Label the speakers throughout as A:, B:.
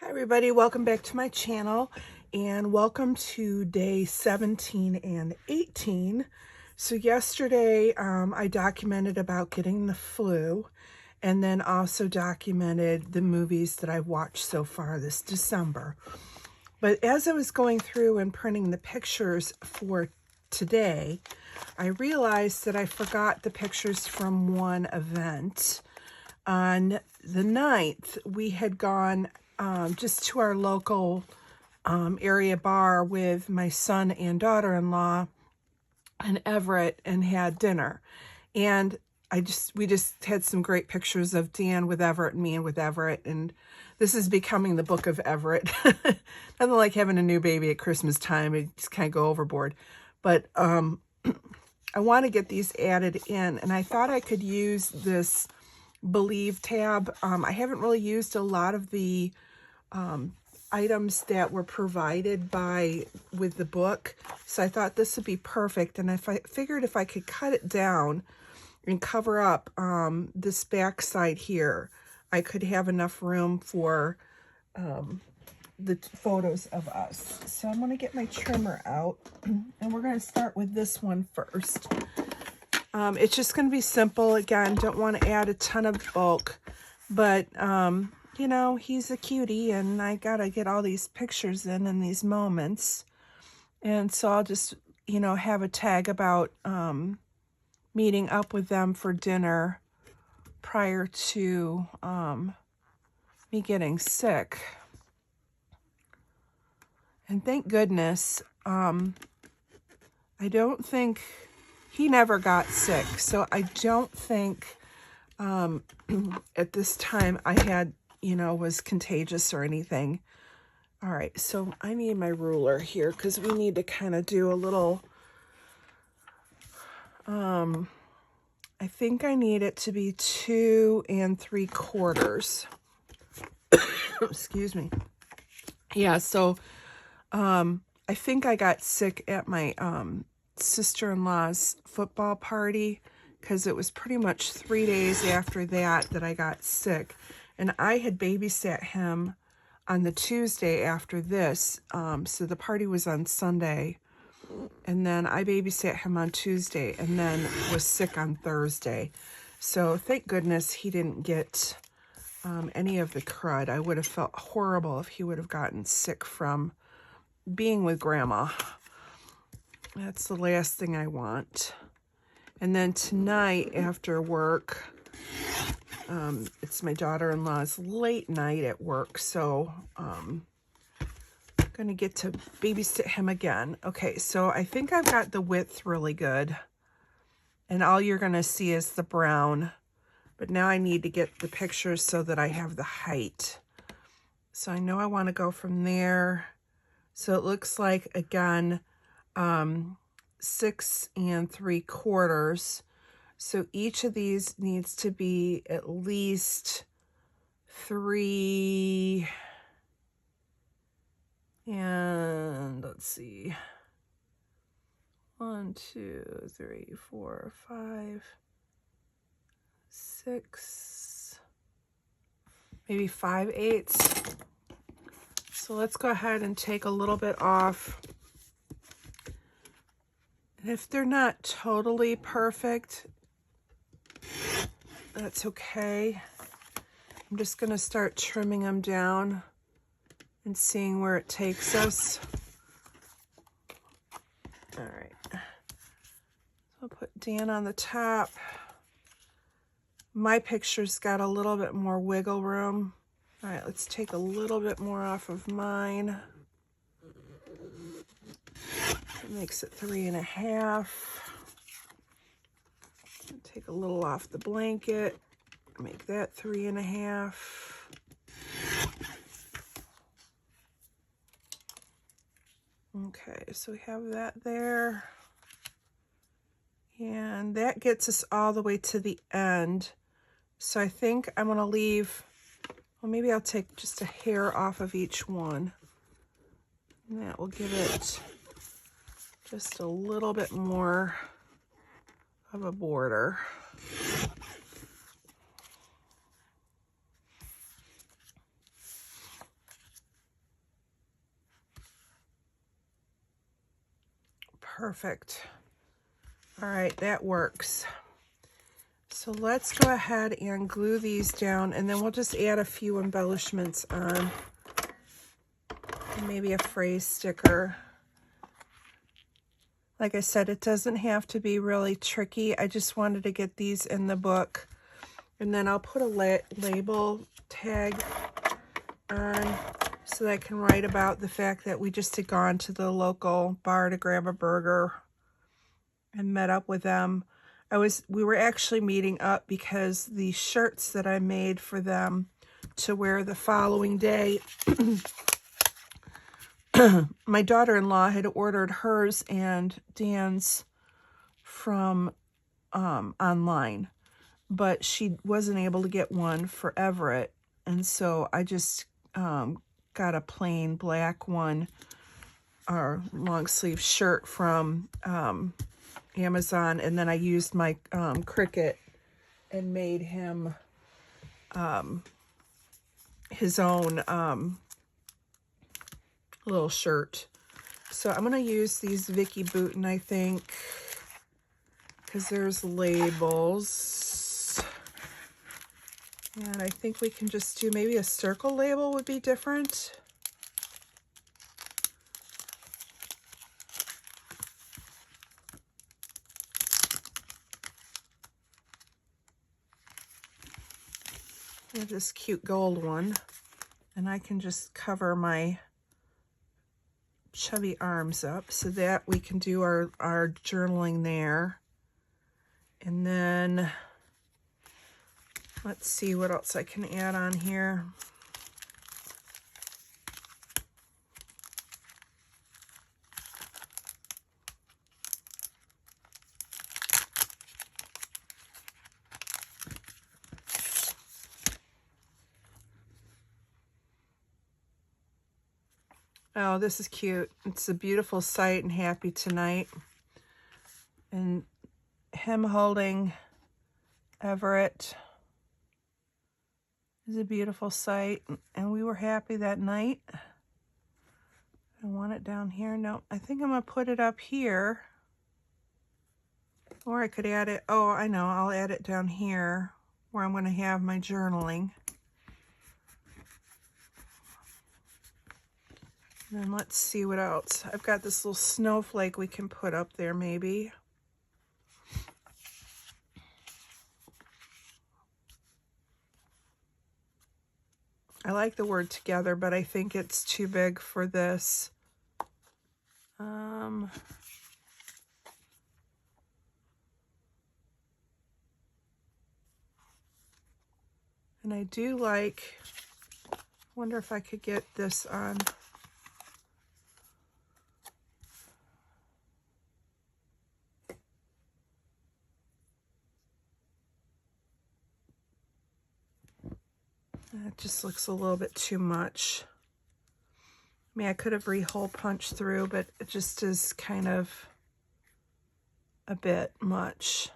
A: Hi everybody, welcome back to my channel and welcome to day 17 and 18. So yesterday I documented about getting the flu and then also documented the movies that I've watched so far this December. But as I was going through and printing the pictures for today, I realized that I forgot the pictures from one event. On the 9th, we had gone just to our local area bar with my son and daughter-in-law in Everett and had dinner. And we just had some great pictures of Dan with Everett and me and with Everett. And this is becoming the book of Everett. Nothing like having a new baby at Christmas time. It just kind of go overboard. But I want to get these added in. And I thought I could use this Believe tab. I haven't really used a lot of the items that were provided with the book, so I thought this would be perfect. And if I figured if I could cut it down and cover up this back side here, I could have enough room for the photos of us. So I'm going to get my trimmer out and we're going to start with this one first. It's just going to be simple. Again, don't want to add a ton of bulk, but you know, he's a cutie and I gotta get all these pictures in these moments. And so I'll just, you know, have a tag about meeting up with them for dinner prior to me getting sick. And thank goodness, I don't think he never got sick. So I don't think at this time I had, you know, was contagious or anything. All right, so I need my ruler here because we need to kind of do a little, I think I need it to be 2 3/4. Excuse me. Yeah, so I think I got sick at my sister-in-law's football party because it was pretty much 3 days after that I got sick. And I had babysat him on the Tuesday after this. So the party was on Sunday. And then I babysat him on Tuesday and then was sick on Thursday. So thank goodness he didn't get any of the crud. I would have felt horrible if he would have gotten sick from being with Grandma. That's the last thing I want. And then tonight after work, it's my daughter-in-law's late night at work, so I'm gonna get to babysit him again. Okay, so I think I've got the width really good, and all you're gonna see is the brown, but now I need to get the pictures so that I have the height. So I know I want to go from there. So it looks like, again, 6 3/4. So each of these needs to be at least 3, and let's see, 1 2 3 4 5 6, maybe 5/8. So let's go ahead and take a little bit off. And if they're not totally perfect, that's okay. I'm just going to start trimming them down and seeing where it takes us. All right. So I'll put Dan on the top. My picture's got a little bit more wiggle room. All right, let's take a little bit more off of mine. It makes it 3 1/2. Take a little off the blanket. Make that 3 1/2. Okay, so we have that there. And that gets us all the way to the end. So I think I'm going to leave, well, maybe I'll take just a hair off of each one. And that will give it just a little bit more of a border. Perfect. All right, that works. So let's go ahead and glue these down, and then we'll just add a few embellishments on. Maybe a phrase sticker. Like I said, it doesn't have to be really tricky. I just wanted to get these in the book. And then I'll put a label tag on so that I can write about the fact that we just had gone to the local bar to grab a burger and met up with them. We were actually meeting up because the shirts that I made for them to wear the following day, my daughter-in-law had ordered hers and Dan's from online, but she wasn't able to get one for Everett, and so I just got a plain black one, or long sleeve shirt from Amazon, and then I used my Cricut and made him his own little shirt. So I'm going to use these Vicki Boutin, I think, because there's labels. And I think we can just do maybe a circle label would be different. I have this cute gold one, and I can just cover my chubby arms up so that we can do our journaling there. And then let's see what else I can add on here. Oh, this is cute. It's a beautiful sight and happy tonight. And him holding Everett is a beautiful sight. And we were happy that night. I want it down here. No, I think I'm going to put it up here. Or I could add it. Oh, I know. I'll add it down here where I'm going to have my journaling. And then let's see what else. I've got this little snowflake we can put up there maybe. I like the word together, but I think it's too big for this. And I do like, wonder if I could get this on. It just looks a little bit too much. I mean, I could have re-hole punched through, but it just is kind of a bit much.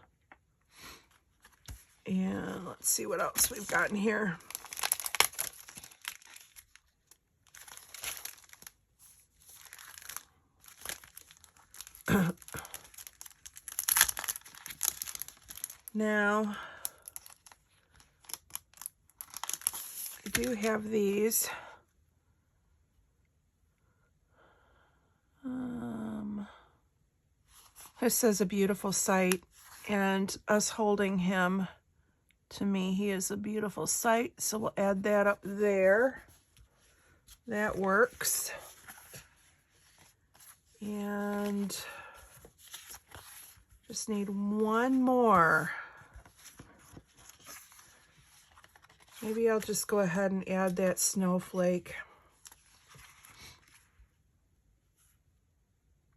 A: And let's see what else we've got in here. Now, I do have these. This says a beautiful sight, and us holding him, to me, he is a beautiful sight. So we'll add that up there. That works. And just need one more. Maybe I'll just go ahead and add that snowflake,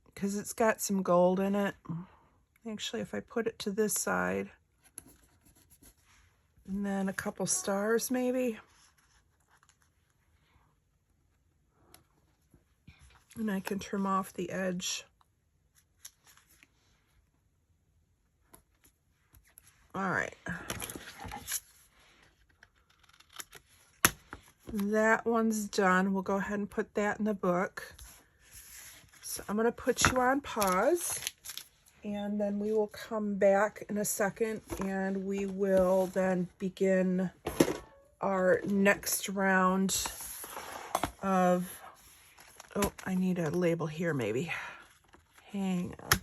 A: because it's got some gold in it. Actually, if I put it to this side, and then a couple stars maybe. And I can trim off the edge. All right. That one's done. We'll go ahead and put that in the book. So I'm going to put you on pause, and then we will come back in a second, and we will then begin our next round of, oh, I need a label here maybe. Hang on.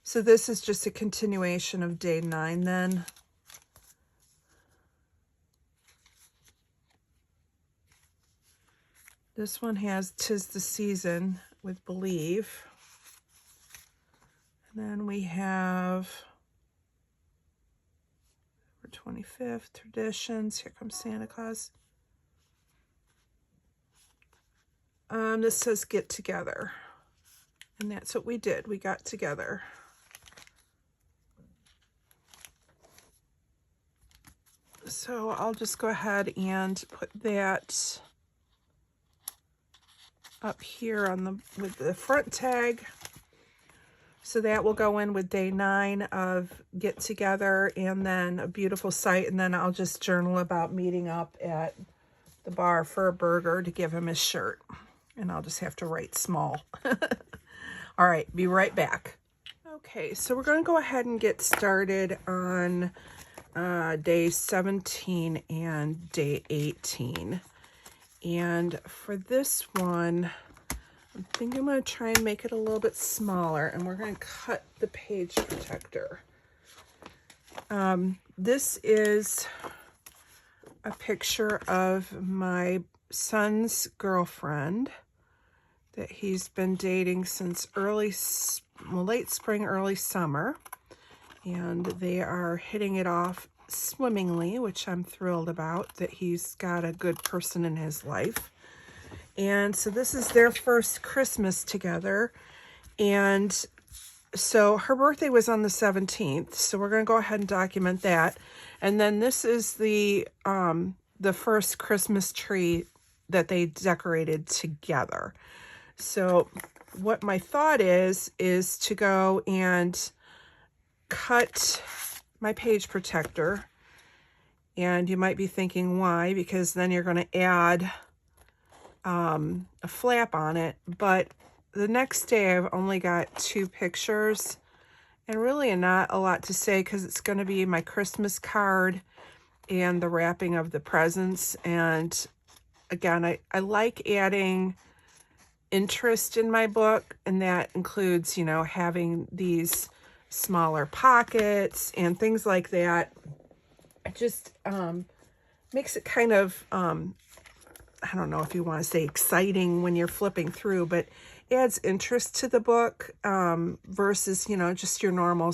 A: So this is just a continuation of day 9 then. This one has 'Tis the Season with Believe. And then we have for 25th, Traditions, Here Comes Santa Claus. This says Get Together. And that's what we did. We got together. So I'll just go ahead and put that up here on the with the front tag. So that will go in with day 9 of Get Together, and then A Beautiful Sight, and then I'll just journal about meeting up at the bar for a burger to give him his shirt. And I'll just have to write small. All right, be right back. Okay, so we're going to go ahead and get started on day 17 and day 18. And for this one, I think I'm going to try and make it a little bit smaller, and we're going to cut the page protector. This is a picture of my son's girlfriend that he's been dating since late spring, early summer. And they are hitting it off swimmingly, which I'm thrilled about, that he's got a good person in his life. And so this is their first Christmas together. And so her birthday was on the 17th. So we're going to go ahead and document that. And then this is the first Christmas tree that they decorated together. So what my thought is to go and cut my page protector. And you might be thinking why, because then you're going to add a flap on it. But the next day I've only got 2 pictures, and really not a lot to say, because it's going to be my Christmas card and the wrapping of the presents. And again, I like adding interest in my book, and that includes, you know, having these smaller pockets and things like that. It just makes it kind of, I don't know if you want to say exciting when you're flipping through, but adds interest to the book versus, you know, just your normal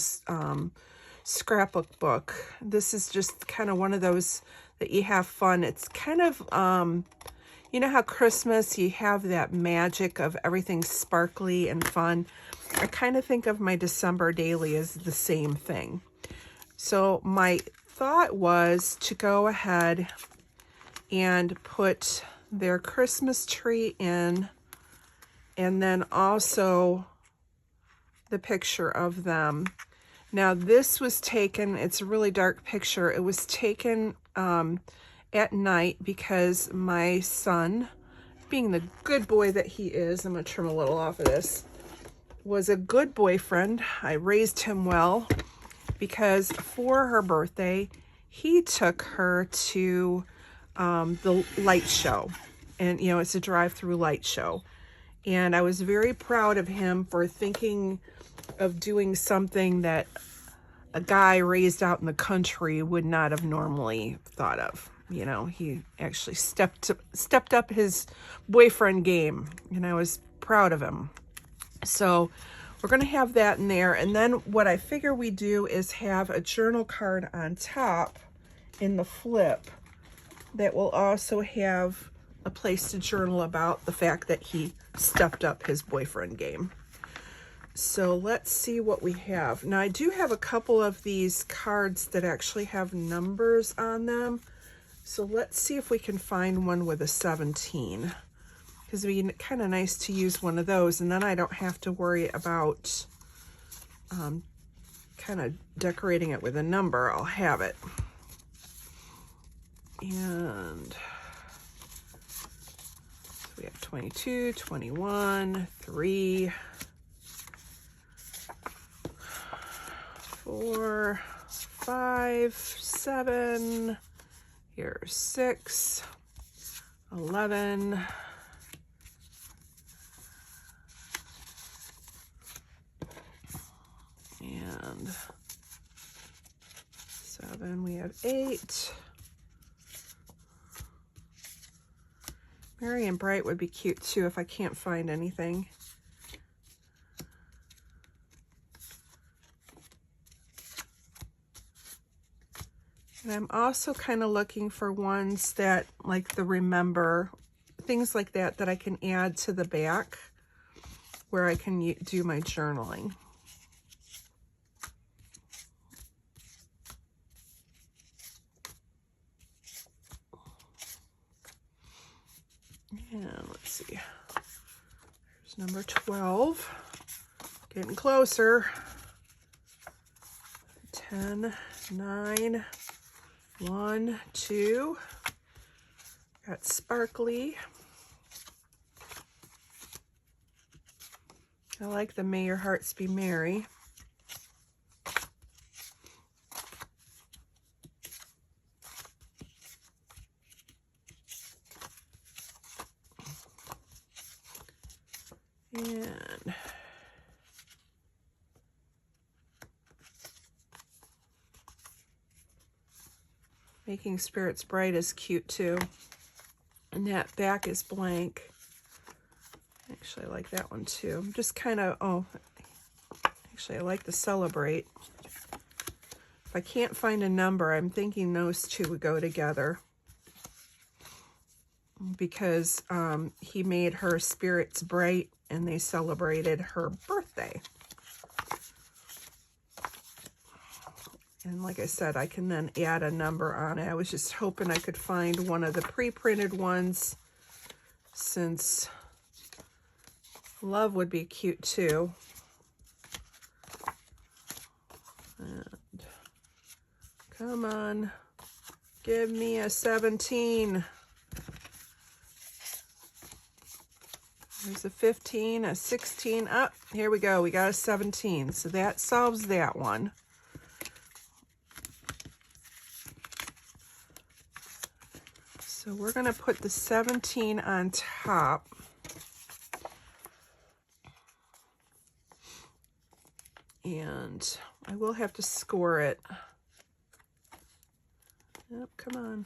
A: scrapbook book. This is just kind of one of those that you have fun. It's kind of, you know how Christmas, you have that magic of everything sparkly and fun. I kind of think of my December daily as the same thing. So my thought was to go ahead and put their Christmas tree in, and then also the picture of them. Now this was taken, it's a really dark picture. It was taken at night because my son, being the good boy that he is, I'm going to trim a little off of this, was a good boyfriend. I raised him well, because for her birthday, he took her to the light show. And, you know, it's a drive-through light show. And I was very proud of him for thinking of doing something that a guy raised out in the country would not have normally thought of. You know, he actually stepped up his boyfriend game, and I was proud of him. So we're going to have that in there. And then what I figure we do is have a journal card on top in the flip that will also have a place to journal about the fact that he stepped up his boyfriend game. So let's see what we have. Now I do have a couple of these cards that actually have numbers on them. So let's see if we can find one with a 17. Because it'd be kind of nice to use one of those, and then I don't have to worry about kind of decorating it with a number. I'll have it. And so we have 22, 21, 3, 4, 5, 7, here's 6, 11, and 7, we have 8. Merry and Bright would be cute too if I can't find anything. And I'm also kind of looking for ones that, like the Remember, things like that, that I can add to the back where I can do my journaling. And let's see, here's number 12, getting closer. 10, 9, 1, 2, got Sparkly. I like the May Your Hearts Be Merry. And Making Spirits Bright is cute too. And that back is blank. Actually, I like that one too. I'm just kind of, oh, actually, I like the Celebrate. If I can't find a number, I'm thinking those two would go together. Because he made her spirits bright and they celebrated her birthday. And like I said, I can then add a number on it. I was just hoping I could find one of the pre-printed ones, since Love would be cute too. And come on, give me a 17. There's a 15, a 16. Up, here we go. We got a 17. So that solves that one. So we're going to put the 17 on top. And I will have to score it. Yep, come on.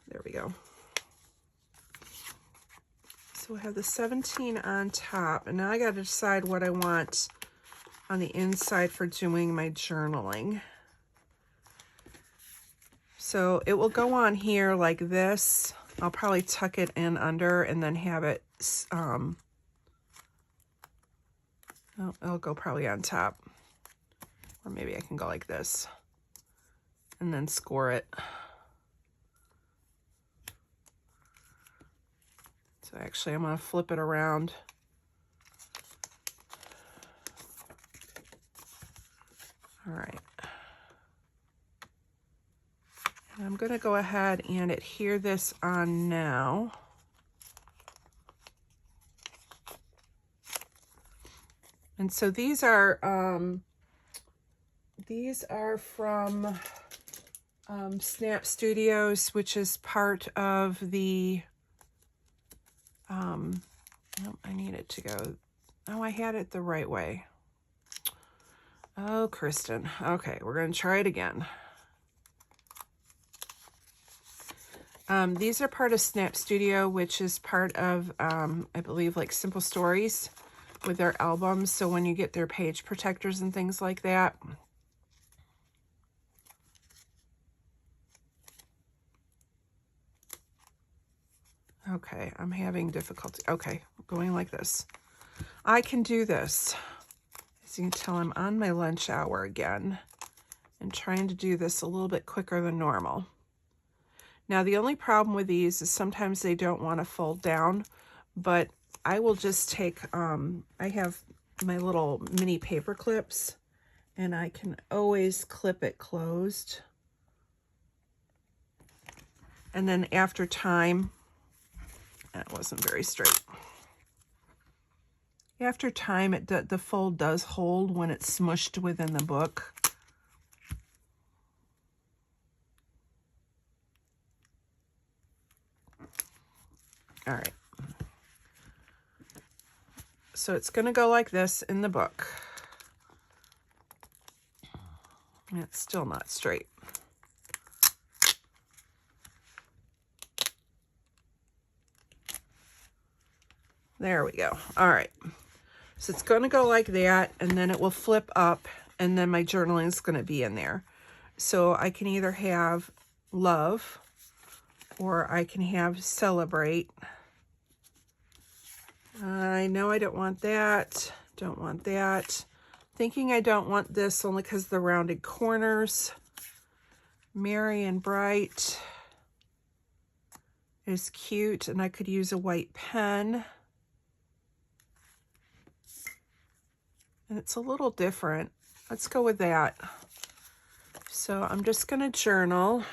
A: There we go. So we'll have the 17 on top. And now I got to decide what I want on the inside for doing my journaling. So it will go on here like this. I'll probably tuck it in under and then have it, oh, it'll go probably on top. Or maybe I can go like this and then score it. So actually I'm going to flip it around. All right. And I'm going to go ahead and adhere this on now. And so these are from Snap Studios, which is part of the, oh, I need it to go, oh, I had it the right way. Oh, Kristen. Okay, we're going to try it again. These are part of Snap Studio, which is part of, I believe, like Simple Stories with their albums. So when you get their page protectors and things like that. Okay, I'm having difficulty. Okay, going like this. I can do this. As you can tell, I'm on my lunch hour again and trying to do this a little bit quicker than normal. Now, the only problem with these is sometimes they don't want to fold down, but I will just take, I have my little mini paper clips, and I can always clip it closed. And then after time, That wasn't very straight. After time, the fold does hold when it's smushed within the book. All right. So it's going to go like this in the book. It's still not straight. There we go. All right. So it's going to go like that, and then it will flip up, and then my journaling is going to be in there. So I can either have love, or I can have celebrate. I know I don't want that. Don't want that. Thinking I don't want this only because of the rounded corners. Merry and Bright is cute, and I could use a white pen. And it's a little different. Let's go with that. So I'm just going to journal.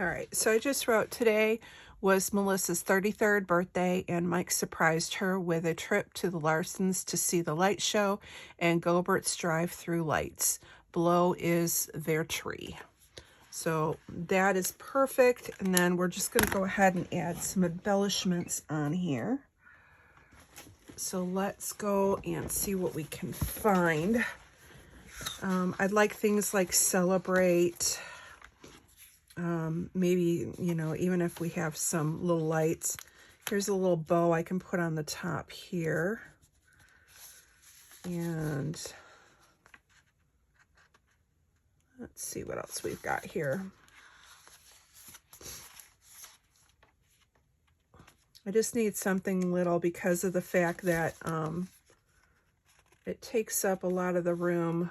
A: All right, so I just wrote, today was Melissa's 33rd birthday, and Mike surprised her with a trip to the Larsons to see the light show and Gobert's drive-through lights. Below is their tree. So that is perfect, and then we're just going to go ahead and add some embellishments on here. So let's go and see what we can find. I'd like things like celebrate. Maybe, you know, even if we have some little lights. Here's a little bow I can put on the top here. And let's see what else we've got here. I just need something little because of the fact that it takes up a lot of the room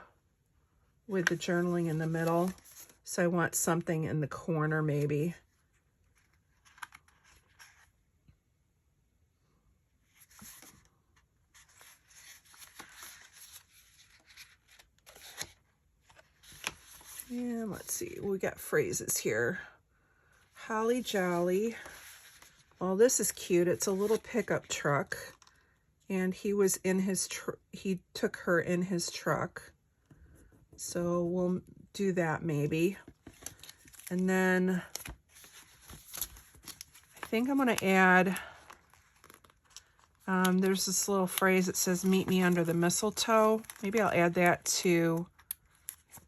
A: with the journaling in the middle. So I want something in the corner maybe. And let's see, we got phrases here. Holly Jolly. Well, this is cute. It's a little pickup truck. And he was in his he took her in his truck. So we'll do that maybe. And then I think I'm going to add, there's this little phrase that says, meet me under the mistletoe. Maybe I'll add that to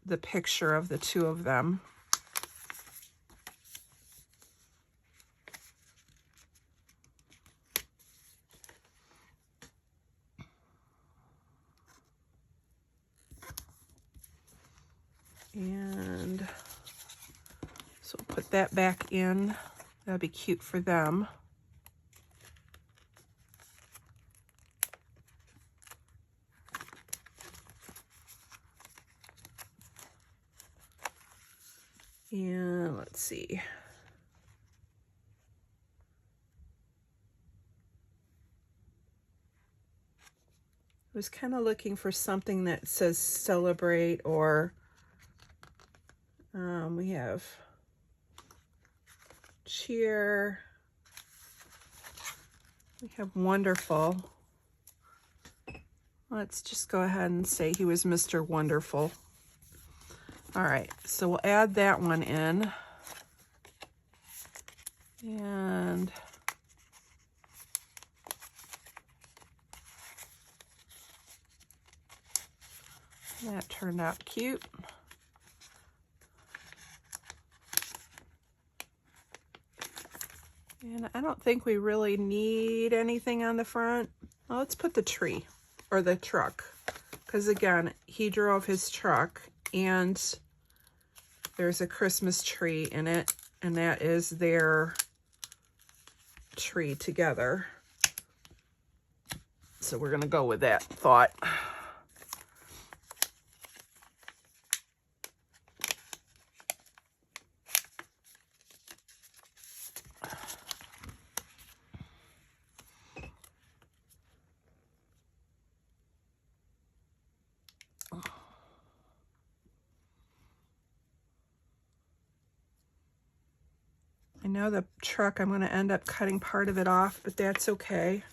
A: the picture of the two of them. And so we'll put that back in. That'd be cute for them. And let's see. was kind of looking for something that says celebrate, or we have cheer. We have wonderful. Let's just go ahead and say he was Mr. Wonderful. All right, so we'll add that one in. And that turned out cute. And I don't think we really need anything on the front. Well, let's put the tree or the truck, because again, he drove his truck and there's a Christmas tree in it, and that is their tree together. So we're gonna go with that thought. I know the truck, I'm going to end up cutting part of it off, but that's okay.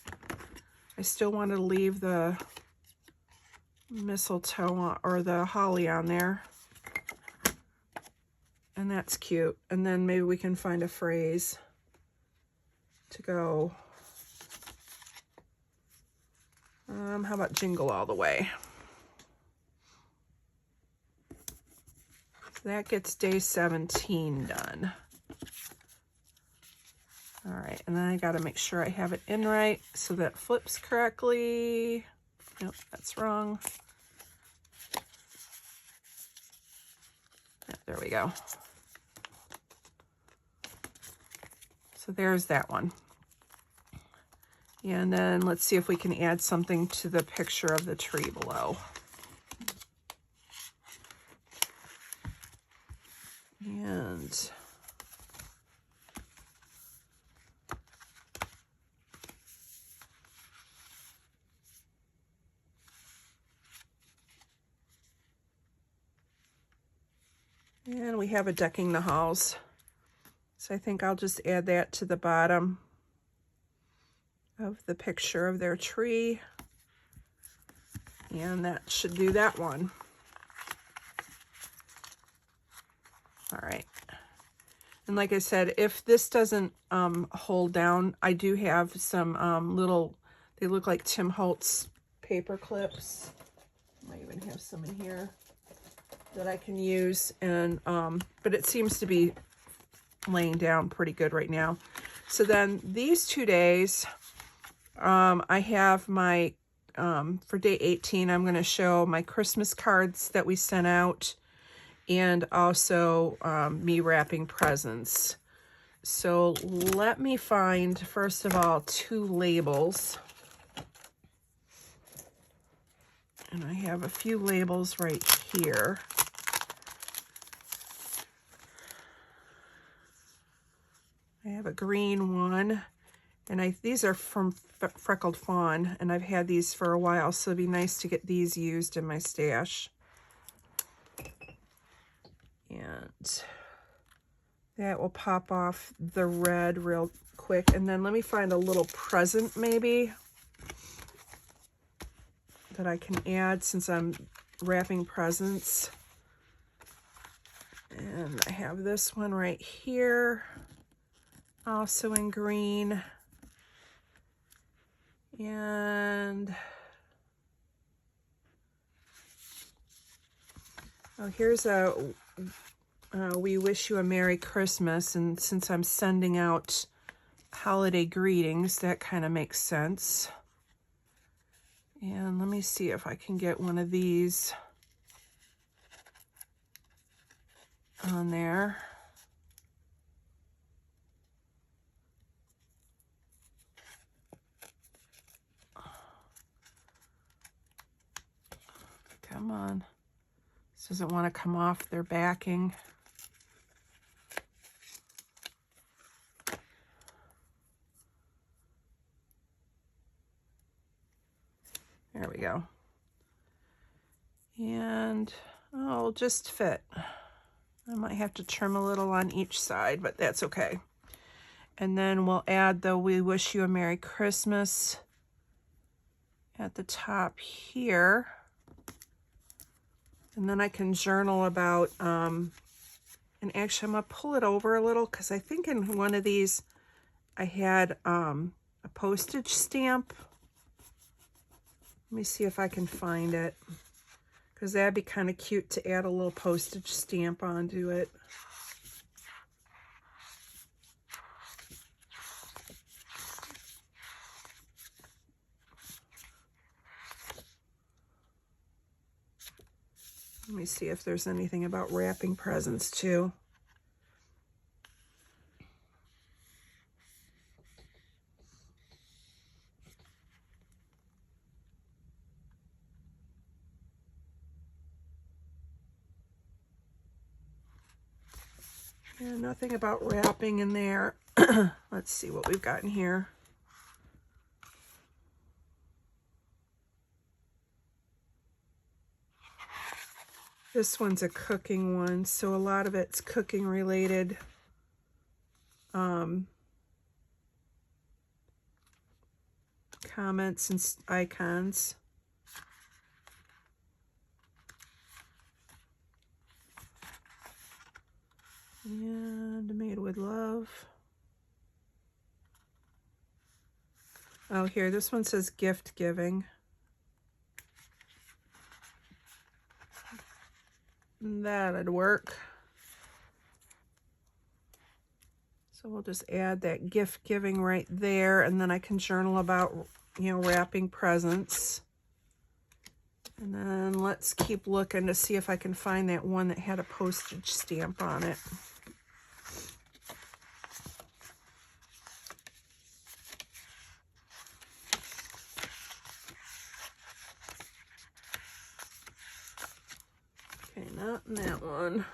A: I still want to leave the mistletoe or the holly on there. And that's cute. And then maybe we can find a phrase to go. How about jingle all the way? That gets day 17 done. All right, and then I got to make sure I have it in right so that flips correctly. Nope, that's wrong. Yeah, there we go. So there's that one. And then let's see if we can add something to the picture of the tree below. And we have a decking the halls. So I think I'll just add that to the bottom of the picture of their tree. And that should do that one. All right. And like I said, if this doesn't hold down, I do have some little, they look like Tim Holtz paper clips. I might even have some in here that I can use. And but it seems to be laying down pretty good right now. So then these 2 days, I have my, for day 18, I'm going to show my Christmas cards that we sent out, and also me wrapping presents. So let me find, first of all, 2 labels. And I have a few labels right here. I have a green one, and these are from Freckled Fawn, and I've had these for a while, so it'd be nice to get these used in my stash. And that will pop off the red real quick. And then let me find a little present maybe that I can add since I'm wrapping presents. And I have this one right here, also in green. And oh, here's a we wish you a Merry Christmas. And since I'm sending out holiday greetings, that kind of makes sense. And let me see if I can get one of these on there. Come on. This doesn't want to come off their backing. There we go. And oh, it'll just fit. I might have to trim a little on each side, but that's okay. And then we'll add the "We Wish You a Merry Christmas" at the top here. And then I can journal about, and actually I'm gonna pull it over a little because I think in one of these I had a postage stamp. Let me see if I can find it, because that'd be kind of cute to add a little postage stamp onto it. Let me see if there's anything about wrapping presents too. Yeah, nothing about wrapping in there. Let's see what we've got in here. This one's a cooking one, so a lot of it's cooking related. Comments and icons. And made with love. Oh, here, this one says gift giving. That'd work. So we'll just add that gift giving right there, and then I can journal about, you know, wrapping presents. And then let's keep looking to see if I can find that one that had a postage stamp on it. Okay, not in that one.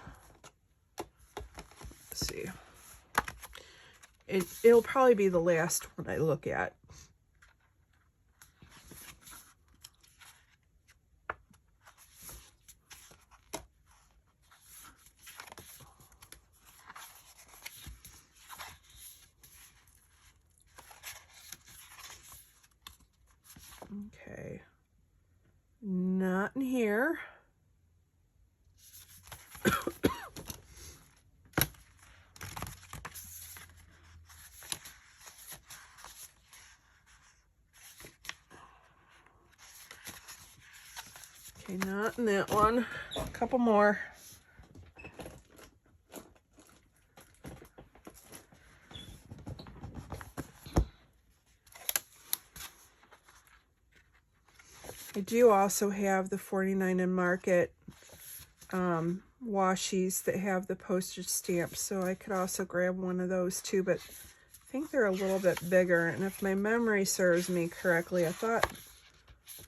A: Let's see. It'll probably be the last one I look at. Okay. Not in here. Okay, not in that one. A couple more. I do also have the 49 and Market washies that have the postage stamp, so I could also grab one of those too, but I think they're a little bit bigger. And if my memory serves me correctly, I thought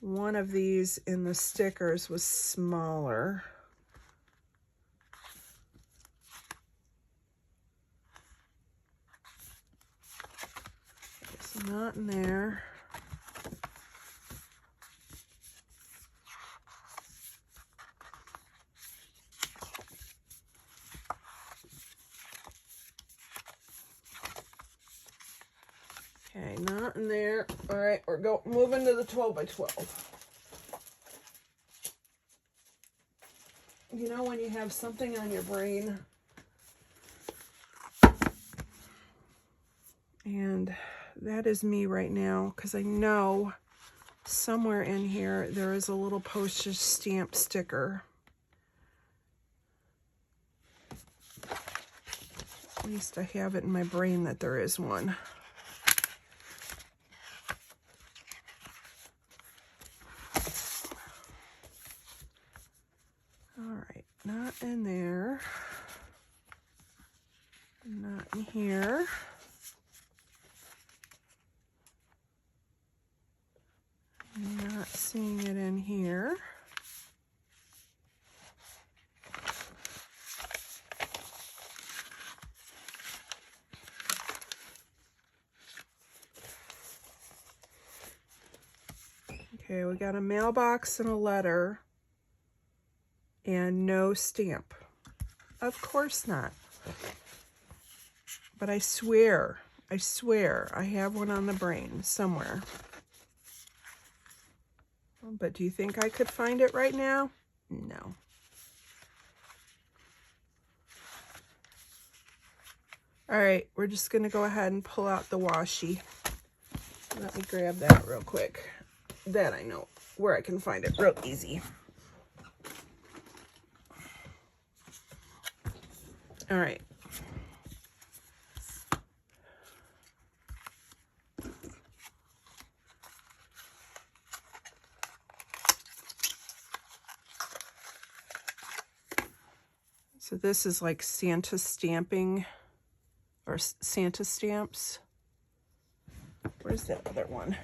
A: one of these in the stickers was smaller. Okay, so not in there. Okay, not in there. All right, we're moving to the 12 by 12. You know when you have something on your brain and that is me right now, because I know somewhere in here there is a little postage stamp sticker. At least I have it in my brain that there is one. All right, not in there. Not in here. Not seeing it in here. Okay, we got a mailbox and a letter. and no stamp. Of course not. But I swear I have one on the brain somewhere. But do you think I could find it right now? No. All right, we're just gonna go ahead and pull out the washi. Let me grab that real quick. That I know where I can find it real easy. All right. So this is like Santa stamping, or Santa stamps. Where's that other one?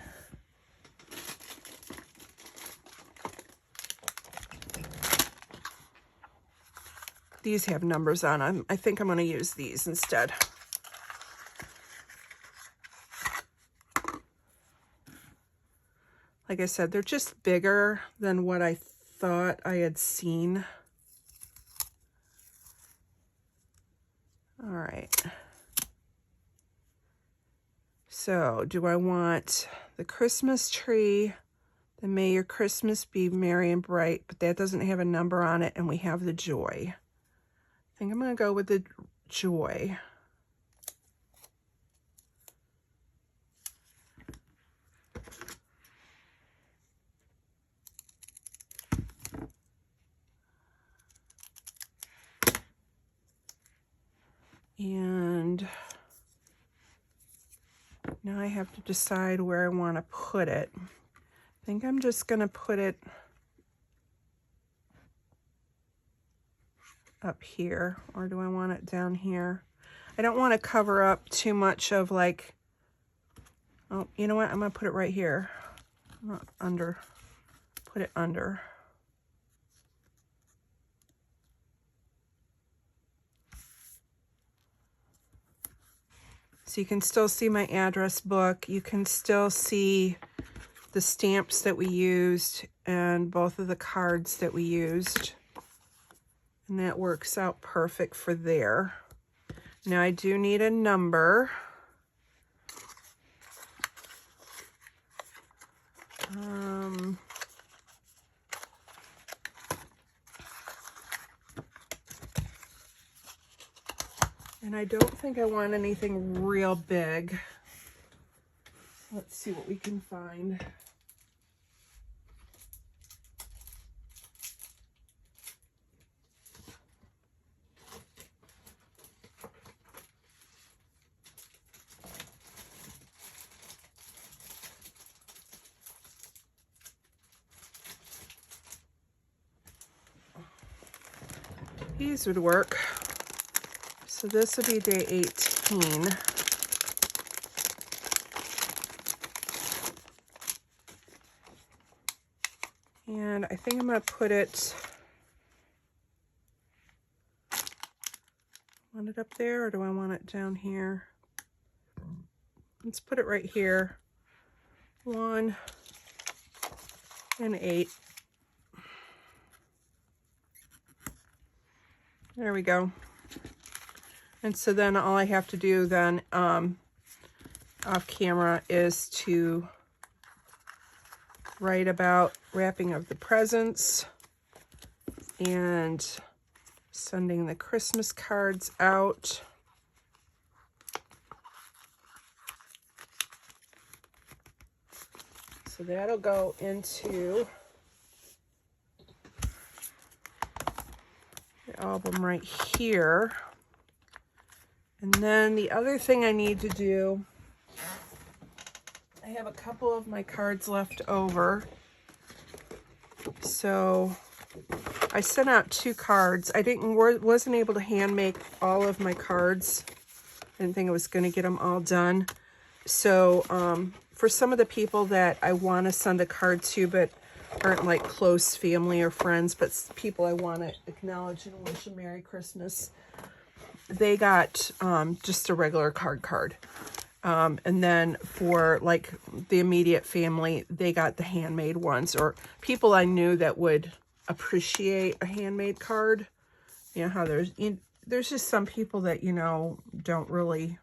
A: These have numbers on them. I think I'm going to use these instead. Like I said, they're just bigger than what I thought I had seen. All right. So, do I want the Christmas tree, the May Your Christmas Be Merry and Bright, but that doesn't have a number on it, and we have the Joy. I think I'm going to go with the Joy. And now I have to decide where I want to put it. I think I'm just going to put it up here, or do I want it down here? I don't want to cover up too much of like, oh, you know what? I'm going to put it right here. Not under, put it under. So you can still see my address book. You can still see the stamps that we used and both of the cards that we used. And that works out perfect for there. Now I do need a number. And I don't think I want anything real big. Let's see what we can find. These would work. So this would be day 18. And I think I'm going to put it, want it up there, or do I want it down here? Let's put it right here. 1 and 8. There we go. And so then all I have to do then off camera is to write about wrapping of the presents and sending the Christmas cards out. So that'll go into the album right here. And then the other thing I need to do, I have a couple of my cards left over. So I sent out 2 cards. I wasn't able to hand make all of my cards. I didn't think I was going to get them all done. So for some of the people that I want to send a card to, but aren't like close family or friends, but people I want to acknowledge and wish a Merry Christmas, they got just a regular card. And then for like the immediate family, they got the handmade ones, or people I knew that would appreciate a handmade card. You know how there's just some people that, you know, don't really,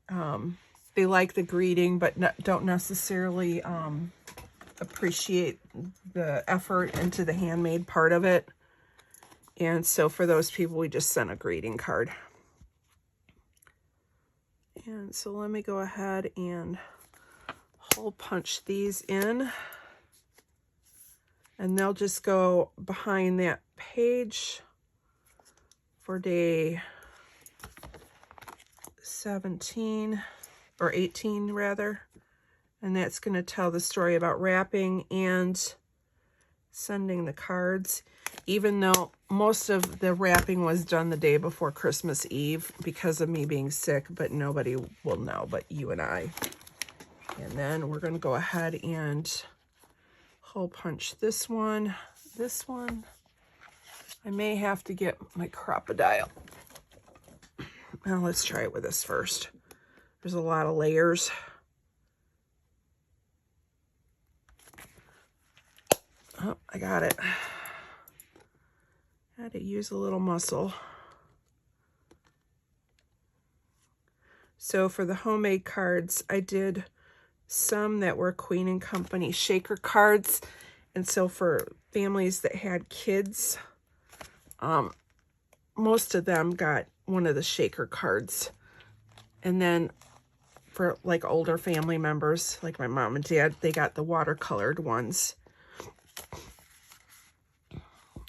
A: they like the greeting, but don't necessarily appreciate the effort into the handmade part of it. And so for those people, we just sent a greeting card. And so let me go ahead and hole punch these in. And they'll just go behind that page for day 17 or 18 rather. And that's going to tell the story about wrapping and sending the cards, even though most of the wrapping was done the day before Christmas Eve because of me being sick, but nobody will know but you and I. And then we're going to go ahead and hole punch this one. This one, I may have to get my Crop-A-Dile. Now let's try it with this first. There's a lot of layers. Oh, I got it. Had to use a little muscle. So for the homemade cards, I did some that were Queen and Company shaker cards. And so for families that had kids, most of them got one of the shaker cards. And then for like older family members, like my mom and dad, they got the watercolored ones.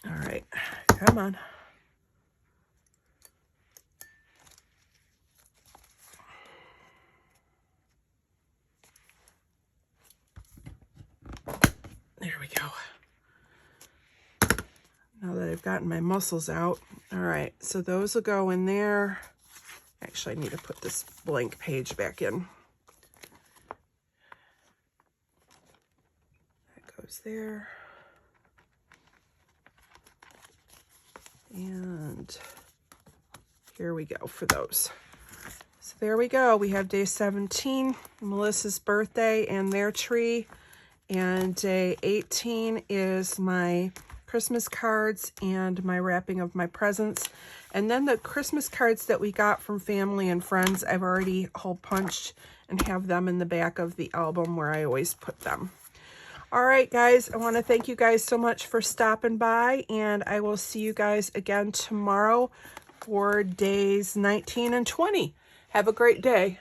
A: All right, come on. There we go. Now that I've gotten my muscles out. All right, so those will go in there. Actually, I need to put this blank page back in. That goes there. And here we go for those. So there we go. We have day 17, Melissa's birthday and their tree. And day 18 is my Christmas cards and my wrapping of my presents. And then the Christmas cards that we got from family and friends, I've already hole punched and have them in the back of the album where I always put them. All right, guys, I want to thank you guys so much for stopping by, and I will see you guys again tomorrow for days 19 and 20. Have a great day.